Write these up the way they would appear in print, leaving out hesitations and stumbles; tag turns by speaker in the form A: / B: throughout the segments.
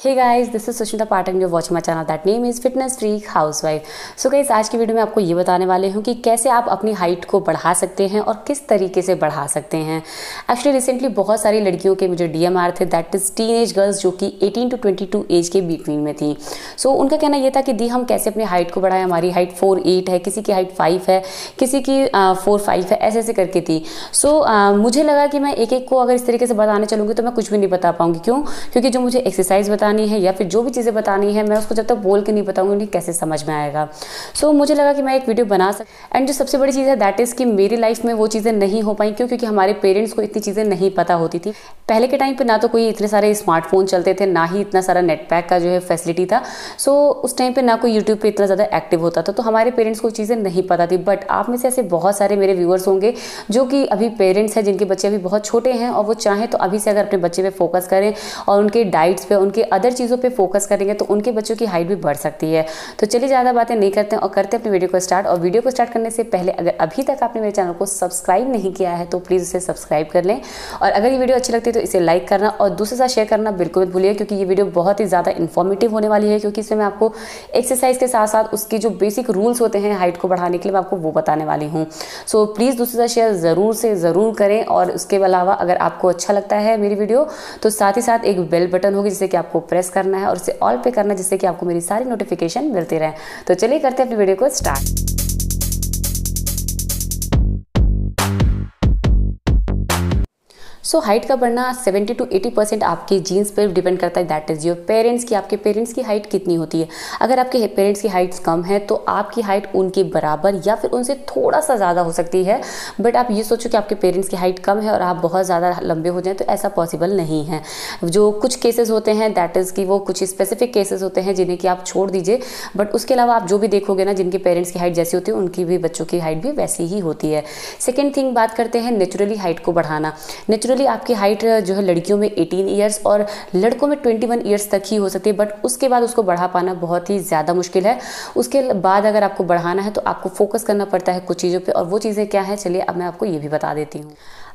A: Hey guys, this is Sushmita Pathak, you watching my channel that name is fitness freak housewife. So guys, आज की video में आपको ये बताने वाले हूँ कि कैसे आप अपनी हाइट को बढ़ा सकते हैं और किस तरीके से बढ़ा सकते हैं। एक्चुअली रिसेंटली बहुत सारी लड़कियों के मुझे डीएम आ रहे थे, दैट इज़ टीनेज गर्ल्स जो कि 18 to 22 एज के बिटवीन में थी। सो उनका कहना ये था कि दी हम कैसे अपनी हाइट को बढ़ाएं, हमारी हाइट 4'8" है, किसी की हाइट 5 है, किसी की 4'5" है, ऐसे ऐसे करके थी। सो मुझे लगा कि मैं एक एक को अगर इस तरीके से बताने चलूँगी तो मैं कुछ भी नहीं बता पाऊँगी। क्यों? क्योंकि जो मुझे एक्सरसाइज बतानी है या फिर जो भी चीज़ें बतानी है, मैं उसको जब तक बोल के नहीं बताऊंगी उन्हें कैसे समझ में आएगा। सो मुझे लगा कि मैं एक वीडियो बना सकती। एंड जो सबसे बड़ी चीज़ है दैट इज़ कि मेरी लाइफ में वो चीज़ें नहीं हो पाई। क्यों? क्योंकि हमारे पेरेंट्स को इतनी चीज़ें नहीं पता होती थी। पहले के टाइम पे ना तो कोई इतने सारे स्मार्टफोन चलते थे, ना ही इतना सारा नेट पैक का जो है फैसिलिटी था। सो उस टाइम पे ना कोई यूट्यूब पे इतना ज़्यादा एक्टिव होता था, तो हमारे पेरेंट्स को चीज़ें नहीं पता थी। बट आप में से ऐसे बहुत सारे मेरे व्यूअर्स होंगे जो कि अभी पेरेंट्स हैं, जिनके बच्चे अभी बहुत छोटे हैं और वो चाहें तो अभी से अगर अपने बच्चे पे फोकस करें और उनके डाइट्स पे, उनके अदर चीज़ों पे फोकस करेंगे तो उनके बच्चों की हाइट भी बढ़ सकती है। तो चलिए ज़्यादा बातें नहीं करते हैं और करते हैं अपनी वीडियो को स्टार्ट। और वीडियो को स्टार्ट करने से पहले अगर अभी तक आपने मेरे चैनल को सब्सक्राइब नहीं किया है तो प्लीज़ इसे सब्सक्राइब कर लें। और अगर ये वीडियो अच्छी लगती है तो इसे लाइक करना और दूसरे साथ शेयर करना बिल्कुल मत भूलिए, क्योंकि ये वीडियो बहुत ही ज़्यादा इन्फॉर्मेटिव होने वाली है। क्योंकि इसमें मैं आपको एक्सरसाइज के साथ साथ उसकी जो बेसिक रूल्स होते हैं हाइट को बढ़ाने के लिए, मैं आपको वो बताने वाली हूँ। सो प्लीज़ दूसरे साथ शेयर ज़रूर से ज़रूर करें। और उसके अलावा अगर आपको अच्छा लगता है मेरी वीडियो तो साथ ही साथ एक बेल बटन होगी जिसे कि आपको प्रेस करना है और उसे ऑल पे करना है, जिससे कि आपको मेरी सारी नोटिफिकेशन मिलती रहे। तो चलिए करते हैं अपनी वीडियो को स्टार्ट। सो हाइट का बढ़ना 70 to 80% आपके जीन्स पर डिपेंड करता है, दैट इज़ योर पेरेंट्स की। आपके पेरेंट्स की हाइट कितनी होती है। अगर आपके पेरेंट्स की हाइट कम है तो आपकी हाइट उनके बराबर या फिर उनसे थोड़ा सा ज़्यादा हो सकती है। बट आप ये सोचो कि आपके पेरेंट्स की हाइट कम है और आप बहुत ज़्यादा लंबे हो जाएं तो ऐसा पॉसिबल नहीं है। जो कुछ केसेस होते हैं दैट इज़ कि वो कुछ स्पेसिफिक केसेस होते हैं जिन्हें कि आप छोड़ दीजिए। बट उसके अलावा आप जो भी देखोगे ना, जिनके पेरेंट्स की हाइट जैसी होती है उनकी भी बच्चों की हाइट भी वैसी ही होती है। सेकेंड थिंग बात करते हैं नेचुरली हाइट को बढ़ाना। नेचुरली आपकी हाइट जो है लड़कियों में 18 ईयर्स और लड़कों में 21 ईयर्स तक ही हो सकती है। बट उसके बाद उसको बढ़ा पाना बहुत ही ज़्यादा मुश्किल है। उसके बाद अगर आपको बढ़ाना है तो आपको फोकस करना पड़ता है कुछ चीज़ों पे। और वो चीज़ें क्या है, चलिए अब मैं आपको ये भी बता देती हूँ।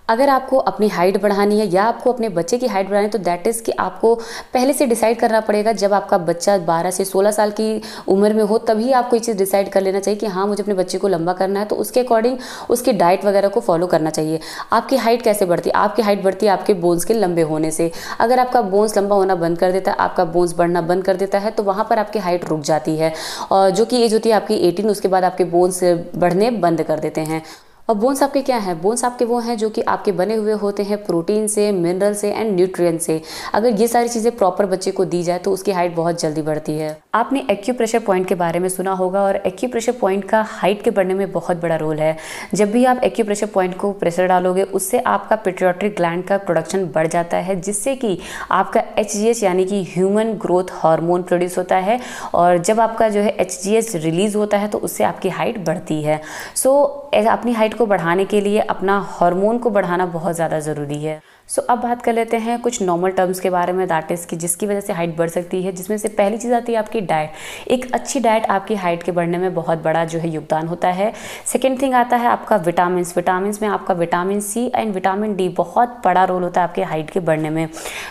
A: अगर आपको अपनी हाइट बढ़ानी है या आपको अपने बच्चे की हाइट बढ़ानी है तो दैट इज़ कि आपको पहले से डिसाइड करना पड़ेगा। जब आपका बच्चा 12 से 16 साल की उम्र में हो तभी आपको ये चीज़ डिसाइड कर लेना चाहिए कि हाँ मुझे अपने बच्चे को लंबा करना है, तो उसके अकॉर्डिंग उसकी डाइट वगैरह को फॉलो करना चाहिए। आपकी हाइट कैसे बढ़ती है? आपकी हाइट बढ़ती है आपके बोन्स के लंबे होने से। अगर आपका बोन्स लंबा होना बंद कर देता है, आपका बोन्स बढ़ना बंद कर देता है, तो वहाँ पर आपकी हाइट रुक जाती है। और जो कि एज होती है आपकी 18, उसके बाद आपके बोन्स बढ़ने बंद कर देते हैं। और बोन्स आपके क्या हैं? बोन्स आपके वो हैं जो कि आपके बने हुए होते हैं प्रोटीन से, मिनरल से एंड न्यूट्रिएंट से। अगर ये सारी चीज़ें प्रॉपर बच्चे को दी जाए तो उसकी हाइट बहुत जल्दी बढ़ती है। आपने एक्यूप्रेशर पॉइंट के बारे में सुना होगा और एक्यूप्रेशर पॉइंट का हाइट के बढ़ने में बहुत बड़ा रोल है। जब भी आप एक्यूप्रेशर पॉइंट को प्रेशर डालोगे उससे आपका पिट्यूटरी ग्लैंड का प्रोडक्शन बढ़ जाता है, जिससे कि आपका HGH यानी कि ह्यूमन ग्रोथ हार्मोन प्रोड्यूस होता है। और जब आपका जो है HGH रिलीज होता है तो उससे आपकी हाइट बढ़ती है। सो अपनी हाइट को बढ़ाने के लिए अपना हार्मोन को बढ़ाना बहुत ज़्यादा ज़रूरी है। सो अब बात कर लेते हैं कुछ नॉर्मल टर्म्स के बारे में, दैट इज़ कि जिसकी वजह से हाइट बढ़ सकती है। जिसमें से पहली चीज़ आती है आपकी डाइट। एक अच्छी डाइट आपकी हाइट के बढ़ने में बहुत बड़ा जो है योगदान होता है। सेकेंड थिंग आता है आपका विटामिन्स। विटामिन्स में आपका vitamin C and vitamin D बहुत बड़ा रोल होता है आपके हाइट के बढ़ने में।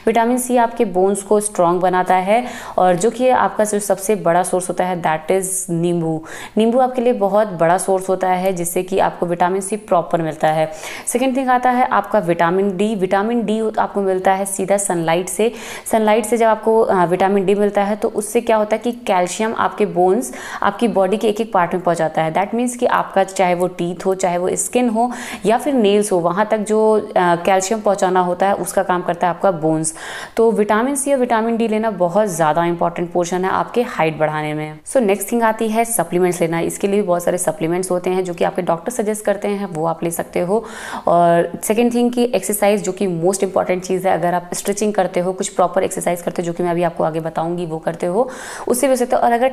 A: विटामिन C आपके बोन्स को स्ट्रॉन्ग बनाता है और जो कि आपका जो सबसे बड़ा सोर्स होता है दैट इज़ नींबू। नींबू आपके लिए बहुत बड़ा सोर्स होता है जिससे कि आपको विटामिन C प्रॉपर मिलता है। सेकेंड थिंग आता है आपका विटामिन D। विटामिन D आपको मिलता है सीधा सनलाइट से। सनलाइट से जब आपको विटामिन D मिलता है तो उससे क्या होता है कि कैल्शियम आपके बोन्स, आपकी बॉडी के एक एक पार्ट में पहुंचाता है। दैट मीन्स कि आपका चाहे वो टीथ हो, चाहे वो स्किन हो या फिर नेल्स हो, वहाँ तक जो कैल्शियम पहुँचाना होता है उसका काम करता है आपका बोन्स। तो विटामिन C और विटामिन D लेना बहुत ज़्यादा इंपॉर्टेंट पोर्शन है आपके हाइट बढ़ाने में। सो नेक्स्ट थिंग आती है सप्लीमेंट्स लेना। इसके लिए भी बहुत सारे सप्लीमेंट्स होते हैं जो कि आपके डॉक्टर सजेस्ट करते हैं, वो आप ले सकते हो। और सेकेंड थिंग की एक्सरसाइज, जो कि मोस्ट इंपॉर्टेंट चीज़ है। अगर आप स्ट्रेचिंग करते हो, कुछ प्रॉपर एक्सरसाइज करते हो जो कि मैं अभी आपको आगे बताऊंगी, वो करते हो, उससे भी हो सकता है। और अगर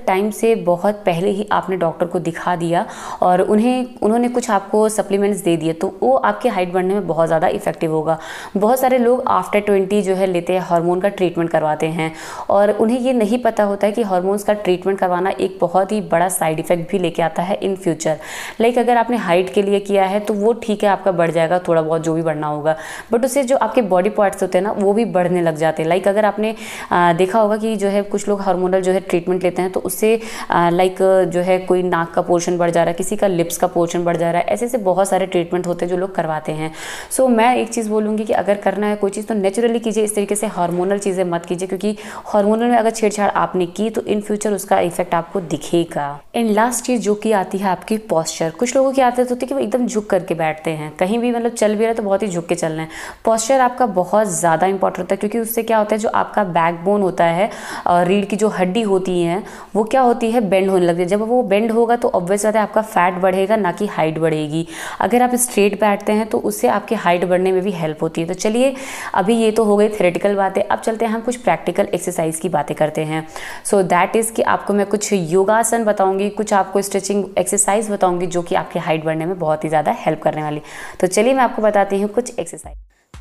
A: टाइम से बहुत पहले ही आपने डॉक्टर को दिखा दिया और उन्होंने कुछ आपको सप्लीमेंट्स दे दिए तो वो आपके हाइट बढ़ने में बहुत ज़्यादा इफेक्टिव होगा। बहुत सारे लोग आफ्टर 20 जो है लेते हैं, हार्मोन का ट्रीटमेंट करवाते हैं और उन्हें ये नहीं पता होता है कि हार्मोन्स का ट्रीटमेंट करवाना एक बहुत ही बड़ा साइड इफेक्ट भी लेके आता है इन फ्यूचर। लाइक अगर आपने हाइट के लिए किया है तो वो ठीक है, आपका बढ़ जाएगा, थोड़ा बहुत जो भी बढ़ना होगा, बट उससे जो आपके बॉडी पार्ट्स होते हैं ना वो भी बढ़ने लग जाते हैं। लाइक अगर आपने देखा होगा कि जो है कुछ लोग हार्मोनल जो है ट्रीटमेंट लेते हैं तो उससे लाइक जो है कोई नाक का पोर्शन बढ़ जा रहा है, किसी का लिप्स का पोर्शन बढ़ जा रहा है, ऐसे ऐसे बहुत सारे ट्रीटमेंट होते हैं जो लोग करवाते हैं। सो मैं एक चीज़ बोलूँगी कि अगर करना है कोई चीज़ तो नेचुरली कीजिए, इस तरीके से हार्मोनल चीज़ें मत कीजिए, क्योंकि हार्मोनल में अगर छेड़छाड़ आपने की तो इन फ्यूचर उसका इफेक्ट आपको दिखेगा। एंड लास्ट चीज़ जो कि आती है आपकी पोस्चर। कुछ लोगों की आदत होती है कि वो एकदम झुक करके बैठते हैं, कहीं भी मतलब चल भी रहे तो बहुत ही झुक के चलना है। पोस्चर आपका बहुत ज़्यादा इंपॉर्टेंट होता है, क्योंकि उससे क्या होता है जो आपका बैकबोन होता है और रीढ़ की जो हड्डी होती है वो क्या होती है बेंड होने लगती है। जब वो बेंड होगा तो ऑब्वियस बात है आपका फैट बढ़ेगा, ना कि हाइट बढ़ेगी। अगर आप स्ट्रेट बैठते हैं तो उससे आपकी हाइट बढ़ने में भी हेल्प होती है। तो चलिए अभी ये तो हो गई थ्योरेटिकल बातें, अब चलते हैं हम कुछ प्रैक्टिकल एक्सरसाइज की बातें करते हैं। सो दैट इज़ कि आपको मैं कुछ योगासन बताऊंगी, कुछ आपको स्ट्रेचिंग एक्सरसाइज बताऊंगी जो कि आपकी हाइट बढ़ने में बहुत ही ज़्यादा हेल्प करने वाली। तो चलिए मैं आपको बताती हूँ कुछ एक्सरसाइज।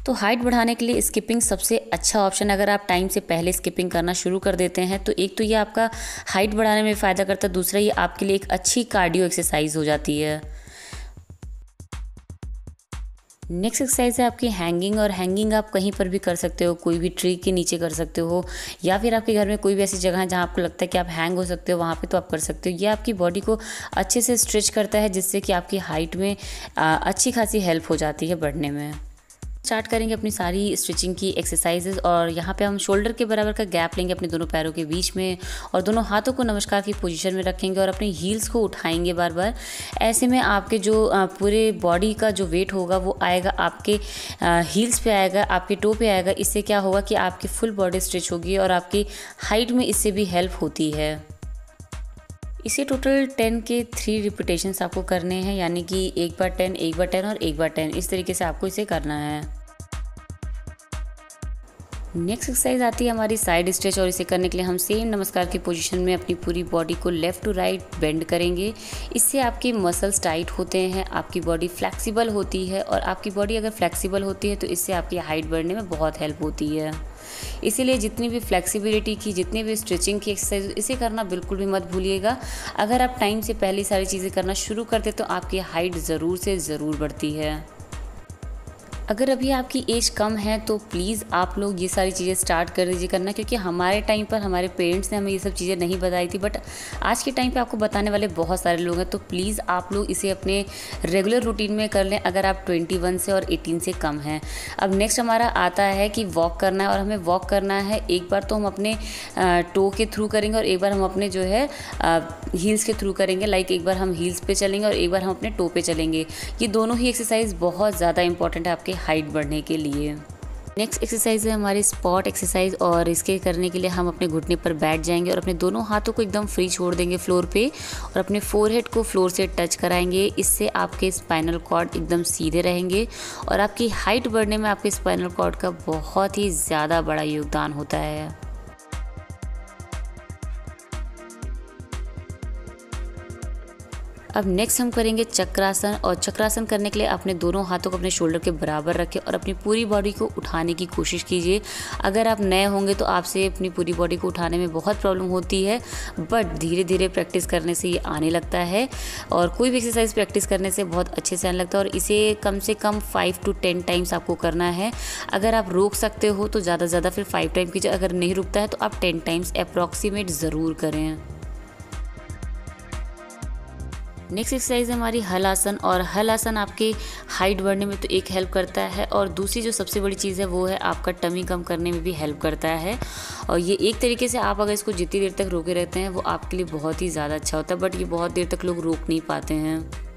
A: तो हाइट बढ़ाने के लिए स्किपिंग सबसे अच्छा ऑप्शन है। अगर आप टाइम से पहले स्किपिंग करना शुरू कर देते हैं तो एक तो ये आपका हाइट बढ़ाने में फ़ायदा करता है, दूसरा ये आपके लिए एक अच्छी कार्डियो एक्सरसाइज हो जाती है। नेक्स्ट एक्सरसाइज है आपकी हैंगिंग, और हैंगिंग आप कहीं पर भी कर सकते हो, कोई भी ट्री के नीचे कर सकते हो, या फिर आपके घर में कोई भी ऐसी जगह है जहाँ आपको लगता है कि आप हैंग हो सकते हो वहाँ पे तो आप कर सकते हो। ये आपकी बॉडी को अच्छे से स्ट्रेच करता है, जिससे कि आपकी हाइट में अच्छी खासी हेल्प हो जाती है बढ़ने में। स्टार्ट करेंगे अपनी सारी स्टिचिंग की एक्सरसाइजेज, और यहाँ पे हम शोल्डर के बराबर का गैप लेंगे अपने दोनों पैरों के बीच में, और दोनों हाथों को नमस्कार की पोजीशन में रखेंगे और अपनी हील्स को उठाएंगे बार बार। ऐसे में आपके जो पूरे बॉडी का जो वेट होगा वो आएगा आपके हील्स पे आएगा, आपके टो पे आएगा। इससे क्या होगा कि आपकी फुल बॉडी स्ट्रेच होगी और आपकी हाइट में इससे भी हेल्प होती है। इसे टोटल 10 के 3 रिपीटेशंस आपको करने हैं, यानी कि एक बार 10, एक बार 10 और एक बार 10, इस तरीके से आपको इसे करना है। नेक्स्ट एक्सरसाइज आती है हमारी साइड स्ट्रेच, और इसे करने के लिए हम सेम नमस्कार की पोजीशन में अपनी पूरी बॉडी को लेफ़्ट टू राइट बेंड करेंगे। इससे आपके मसल्स टाइट होते हैं, आपकी बॉडी फ्लेक्सिबल होती है, और आपकी बॉडी अगर फ्लेक्सिबल होती है तो इससे आपकी हाइट बढ़ने में बहुत हेल्प होती है। इसीलिए जितनी भी फ्लेक्सिबिलिटी की, जितनी भी स्ट्रेचिंग की एक्सरसाइज, इसे करना बिल्कुल भी मत भूलिएगा। अगर आप टाइम से पहले सारी चीज़ें करना शुरू करते तो आपकी हाइट ज़रूर से ज़रूर बढ़ती है। अगर अभी आपकी एज कम है तो प्लीज़ आप लोग ये सारी चीज़ें स्टार्ट कर दीजिए करना, क्योंकि हमारे टाइम पर हमारे पेरेंट्स ने हमें ये सब चीज़ें नहीं बताई थी, बट आज के टाइम पे आपको बताने वाले बहुत सारे लोग हैं। तो प्लीज़ आप लोग इसे अपने रेगुलर रूटीन में कर लें अगर आप 21 से और 18 से कम हैं। अब नेक्स्ट हमारा आता है कि वॉक करना है, और हमें वॉक करना है एक बार तो हम अपने टो के थ्रू करेंगे और एक बार हम अपने जो है हील्स के थ्रू करेंगे। लाइक एक बार हम हील्स पे चलेंगे और एक बार हम अपने टो पे चलेंगे। ये दोनों ही एक्सरसाइज बहुत ज़्यादा इंपॉर्टेंट है आपके हाइट बढ़ने के लिए। नेक्स्ट एक्सरसाइज है हमारी स्पॉट एक्सरसाइज, और इसके करने के लिए हम अपने घुटने पर बैठ जाएंगे और अपने दोनों हाथों को एकदम फ्री छोड़ देंगे फ्लोर पे, और अपने फोरहेड को फ्लोर से टच कराएंगे। इससे आपके स्पाइनल कॉर्ड एकदम सीधे रहेंगे और आपकी हाइट बढ़ने में आपके स्पाइनल कॉर्ड का बहुत ही ज़्यादा बड़ा योगदान होता है। अब नेक्स्ट हम करेंगे चक्रासन, और चक्रासन करने के लिए अपने दोनों हाथों को अपने शोल्डर के बराबर रखें और अपनी पूरी बॉडी को उठाने की कोशिश कीजिए। अगर आप नए होंगे तो आपसे अपनी पूरी बॉडी को उठाने में बहुत प्रॉब्लम होती है, बट धीरे धीरे प्रैक्टिस करने से ये आने लगता है, और कोई भी एक्सरसाइज प्रैक्टिस करने से बहुत अच्छे से आने लगता है। और इसे कम से कम 5 to 10 टाइम्स आपको करना है। अगर आप रोक सकते हो तो ज़्यादा से ज़्यादा फिर 5 टाइम कीजिए, अगर नहीं रुकता है तो आप 10 टाइम्स अप्रॉक्सीमेट ज़रूर करें। नेक्स्ट एक्सरसाइज है हमारी हल आसन, और हल आसन आपके हाइट बढ़ने में तो एक हेल्प करता है, और दूसरी जो सबसे बड़ी चीज़ है वो है आपका टमी कम करने में भी हेल्प करता है। और ये एक तरीके से आप अगर इसको जितनी देर तक रोके रहते हैं वो आपके लिए बहुत ही ज़्यादा अच्छा होता है, बट ये बहुत देर तक लोग रोक नहीं पाते हैं।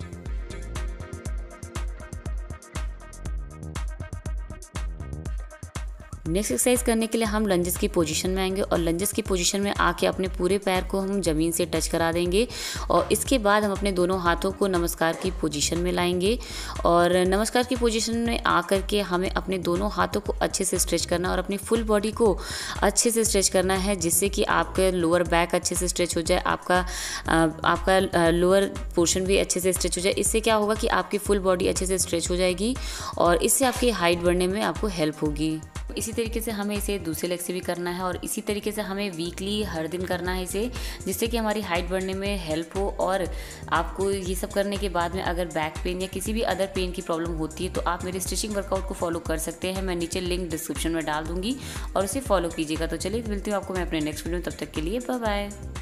A: नेक्स्ट एक्सरसाइज करने के लिए हम लंजेस की पोजीशन में आएंगे, और लंजेस की पोजीशन में आके अपने पूरे पैर को हम ज़मीन से टच करा देंगे, और इसके बाद हम अपने दोनों हाथों को नमस्कार की पोजीशन में लाएंगे। और नमस्कार की पोजीशन में आकर के हमें अपने दोनों हाथों को अच्छे से स्ट्रेच करना और अपनी फुल बॉडी को अच्छे से स्ट्रेच करना है, जिससे कि आपका लोअर बैक अच्छे से स्ट्रेच हो जाए, आपका लोअर पोर्शन भी अच्छे से स्ट्रेच हो जाए। इससे क्या होगा कि आपकी फुल बॉडी अच्छे से स्ट्रेच हो जाएगी, और इससे आपकी हाइट बढ़ने में आपको हेल्प होगी। इसी तरीके से हमें इसे दूसरे लेग से भी करना है और इसी तरीके से हमें वीकली हर दिन करना है इसे, जिससे कि हमारी हाइट बढ़ने में हेल्प हो। और आपको ये सब करने के बाद में अगर बैक पेन या किसी भी अदर पेन की प्रॉब्लम होती है तो आप मेरे स्टिचिंग वर्कआउट को फॉलो कर सकते हैं। मैं नीचे लिंक डिस्क्रिप्शन में डाल दूंगी और उसे फॉलो कीजिएगा। तो चलिए मिलती हूँ आपको मैं अपने नेक्स्ट वीडियो में, तब तक के लिए बाय बाय।